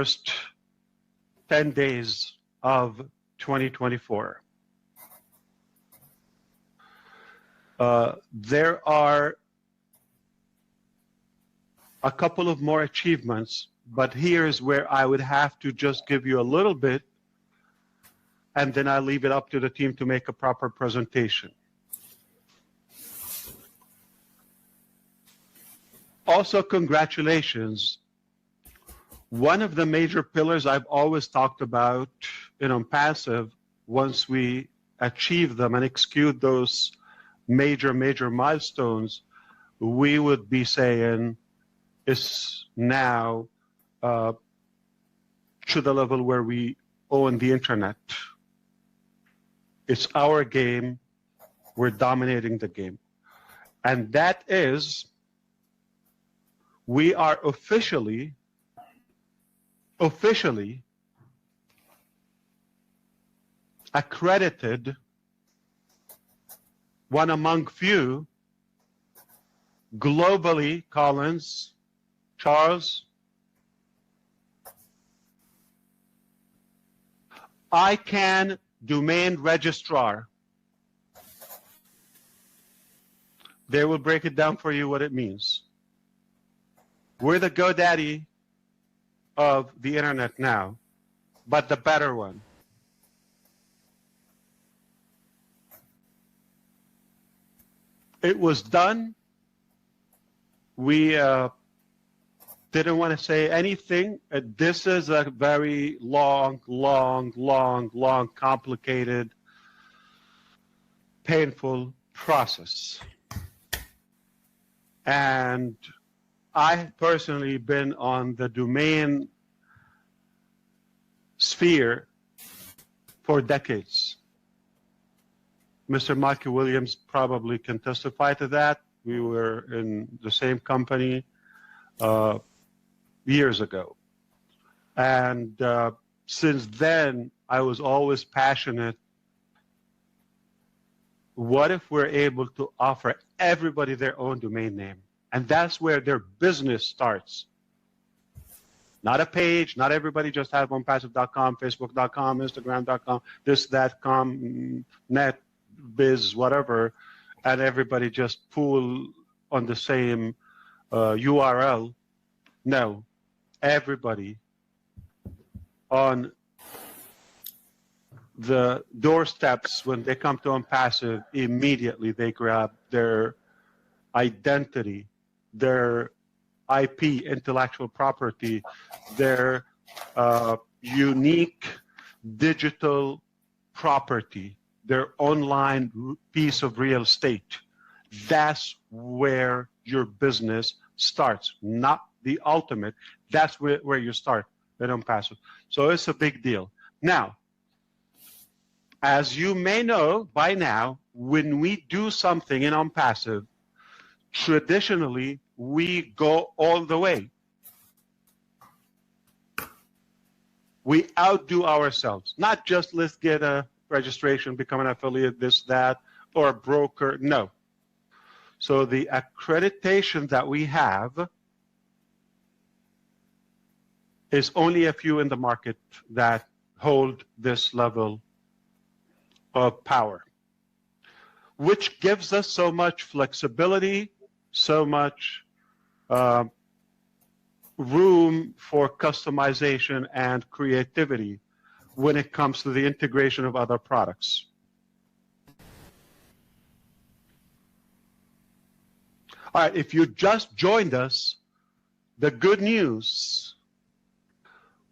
first 10 days of 2024. There are a couple of more achievements, but here's where I would have to just give you a little bit, and then I leave it up to the team to make a proper presentation. Also, congratulations. One of the major pillars I've always talked about in Passive, once we achieve them and execute those major milestones, we would be saying is now to the level where we own the internet. It's our game. We're dominating the game. And that is, we are officially accredited, one among few, globally, Collins, Charles, ICANN domain registrar. They will break it down for you what it means. We're the GoDaddy of the internet now, but the better one. It was done. We didn't want to say anything. This is a very long, complicated, painful process. And I personally been on the domain sphere for decades. Mr. Michael Williams probably can testify to that. We were in the same company years ago. And since then, I was always passionate. What if we're able to offer everybody their own domain name? And that's where their business starts. Not a page, not everybody just have onepassive.com, facebook.com, instagram.com, this, that, com, net, biz, whatever, and everybody just pool on the same URL. No, everybody on the doorsteps when they come to OnPassive, immediately they grab their identity, their IP, intellectual property, their unique digital property, their online piece of real estate. That's where your business starts, not the ultimate. That's where you start at OnPassive. So it's a big deal. Now, as you may know by now, when we do something in OnPassive, traditionally, we go all the way. We outdo ourselves. Not just let's get a registration, become an affiliate, this, that, or a broker. No. So the accreditation that we have is only a few in the market that hold this level of power, which gives us so much flexibility, so much room for customization and creativity when it comes to the integration of other products. All right, if you just joined us, the good news,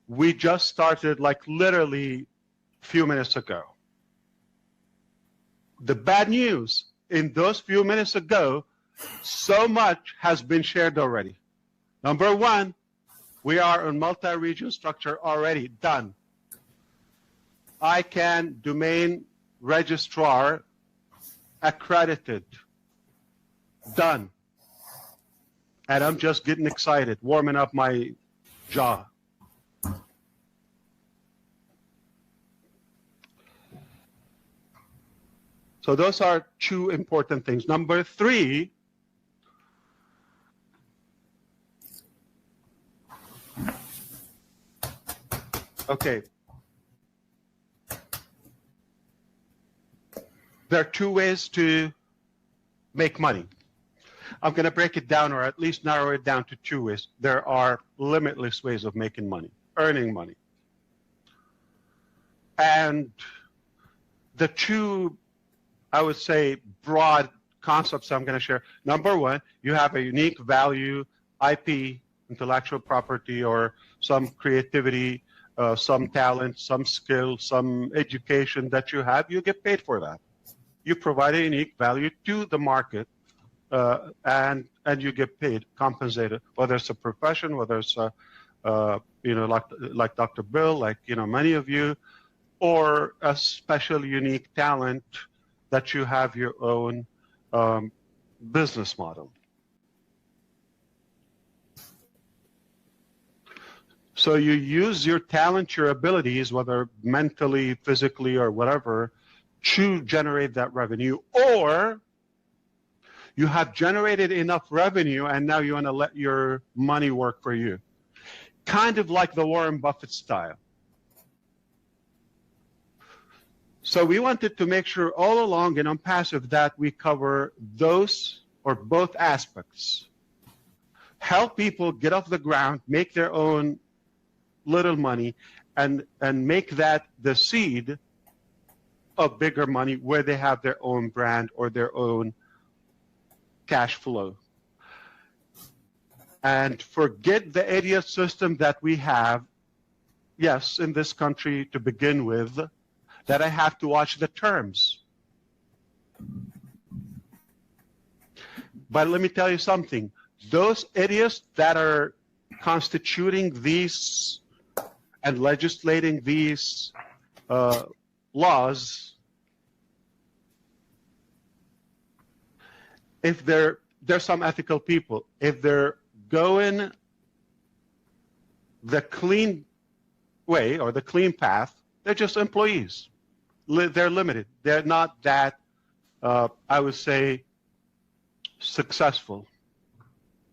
we just started like literally a few minutes ago. The bad news, in those few minutes ago, so much has been shared already. Number one, we are on multi-region structure already, done. ICANN domain registrar accredited, done. And I'm just getting excited, warming up my jaw. So those are two important things. Number three, Okay. There are two ways to make money. I'm going to break it down, or at least narrow it down to two ways. There are limitless ways of making money, earning money. And the two, I would say, broad concepts I'm going to share. Number one, you have a unique value, IP, intellectual property, or some creativity, some talent, some skill, some education that you have. You get paid for that. You provide a unique value to the market, and you get paid, compensated, whether it's a profession, whether it's a, like Dr. Bill, like many of you, or a special unique talent that you have your own business model. So you use your talent, your abilities, whether mentally, physically, or whatever, to generate that revenue, or you have generated enough revenue and now you want to let your money work for you. Kind of like the Warren Buffett style. So we wanted to make sure all along in Unpassive that we cover those or both aspects. Help people get off the ground, make their own little money, and make that the seed of bigger money where they have their own brand or their own cash flow. And forget the idiot system that we have, yes, in this country to begin with, that I have to watch the terms. But let me tell you something. Those idiots that are constituting these and legislating these laws, if there's some ethical people, if they're going the clean way or the clean path, they're just employees. They're limited. They're not that, I would say, successful.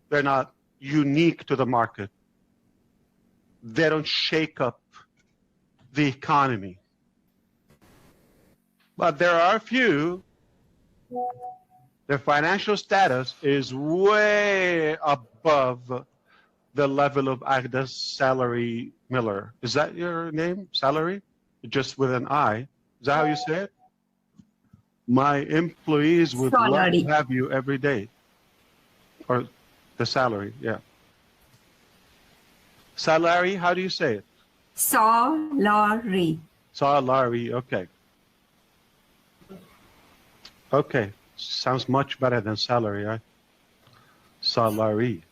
They're not unique to the market. They don't shake up the economy. But there are a few, their financial status is way above the level of Agda's Salary Miller. Is that your name? Salary? Just with an I. Is that how you say it? My employees would love to have you every day. Or the salary, yeah. Salary, how do you say it? Salary. Salary, okay. Okay, sounds much better than salary, right? Salary.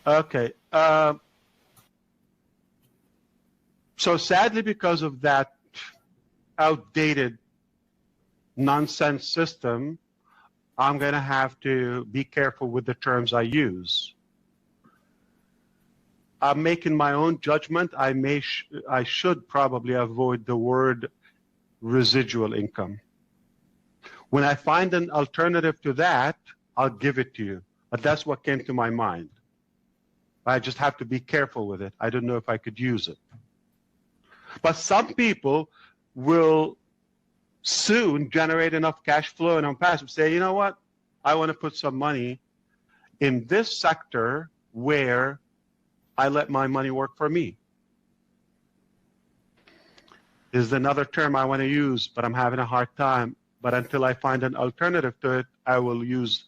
Okay. So sadly, because of that outdated nonsense system, I'm going to have to be careful with the terms I use. I'm making my own judgment. I should probably avoid the word residual income. When I find an alternative to that, I'll give it to you. But that's what came to my mind. I just have to be careful with it. I don't know if I could use it. But some people will soon generate enough cash flow and Unpassive, say, you know what? I want to put some money in this sector where I let my money work for me. Is another term I want to use, but I'm having a hard time. But until I find an alternative to it, I will use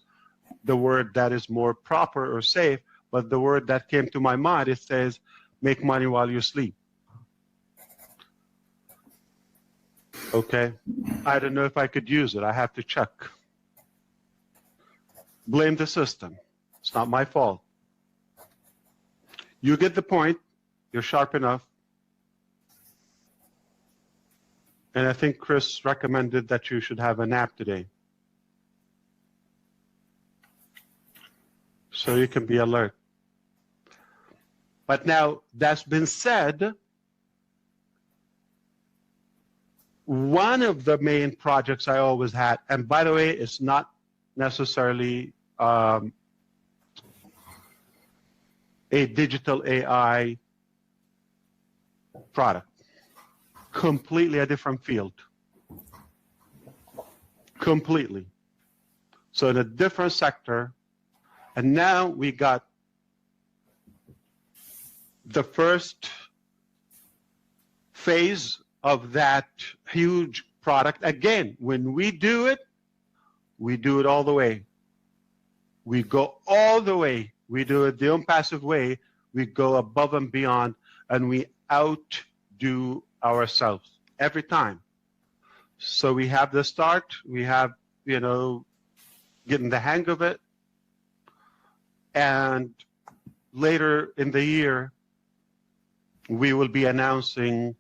the word that is more proper or safe. But the word that came to my mind, it says, make money while you sleep. Okay, I don't know if I could use it. I have to check. Blame the system. It's not my fault. You get the point. You're sharp enough. And I think Chris recommended that you should have a nap today, so you can be alert. But now, that's been said, one of the main projects I always had, and by the way, it's not necessarily a digital AI product. Completely a different field. Completely. So in a different sector. And now we got the first phase of that huge product. Again, when we do it all the way. We go all the way. We do it the unpassive way. We go above and beyond, and we outdo ourselves every time. So we have the start. We have, getting the hang of it. And later in the year, we will be announcing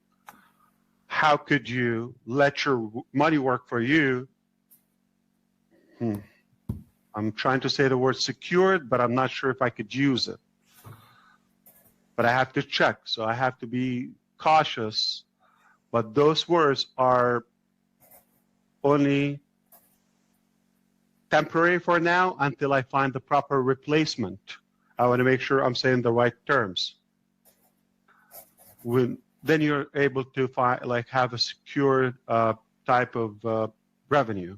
how could you let your money work for you. I'm trying to say the word secured, but I'm not sure if I could use it. But I have to check, so I have to be cautious. But those words are only temporary for now until I find the proper replacement. I want to make sure I'm saying the right terms. Then you're able to find, have a secured type of revenue.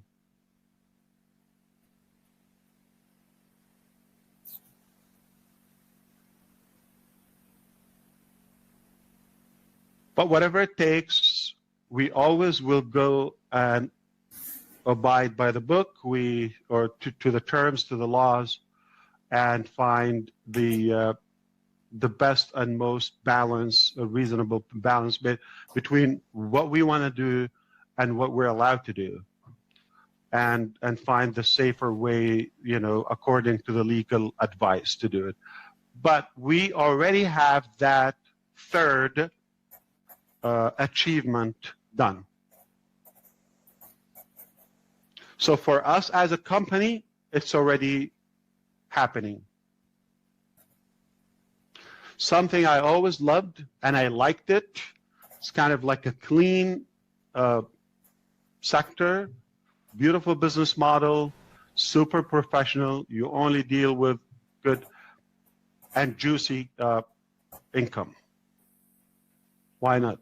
But whatever it takes, we always will go and abide by the book, or to the terms, to the laws, and find the best and most balanced, reasonable balance between what we want to do and what we're allowed to do, and find the safer way, according to the legal advice to do it. But we already have that third achievement done. So for us as a company, it's already happening. Something I always loved, and I liked it. It's kind of like a clean sector, beautiful business model, super professional. You only deal with good and juicy income. Why not?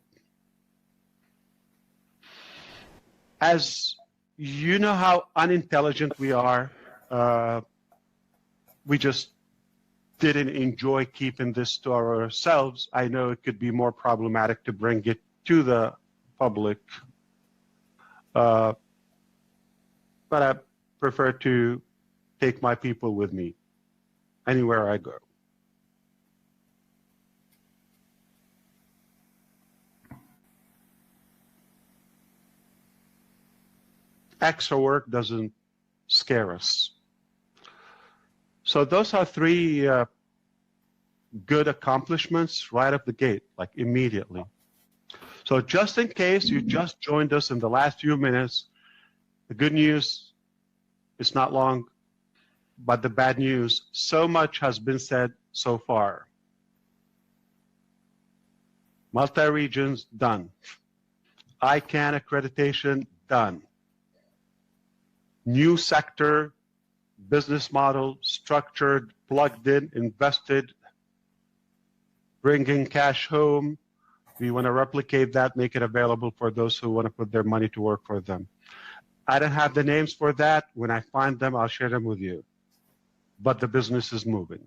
As you know how unintelligent we are, we just didn't enjoy keeping this to ourselves. I know it could be more problematic to bring it to the public, but I prefer to take my people with me anywhere I go. Extra work doesn't scare us. So those are three good accomplishments right up the gate, immediately. So just in case you just joined us in the last few minutes, the good news is not long, but the bad news, so much has been said so far. Multi-regions, done. ICANN accreditation, done. New sector, business model, structured, plugged in, invested, bringing cash home. We want to replicate that, make it available for those who want to put their money to work for them. I don't have the names for that. When I find them, I'll share them with you. But the business is moving.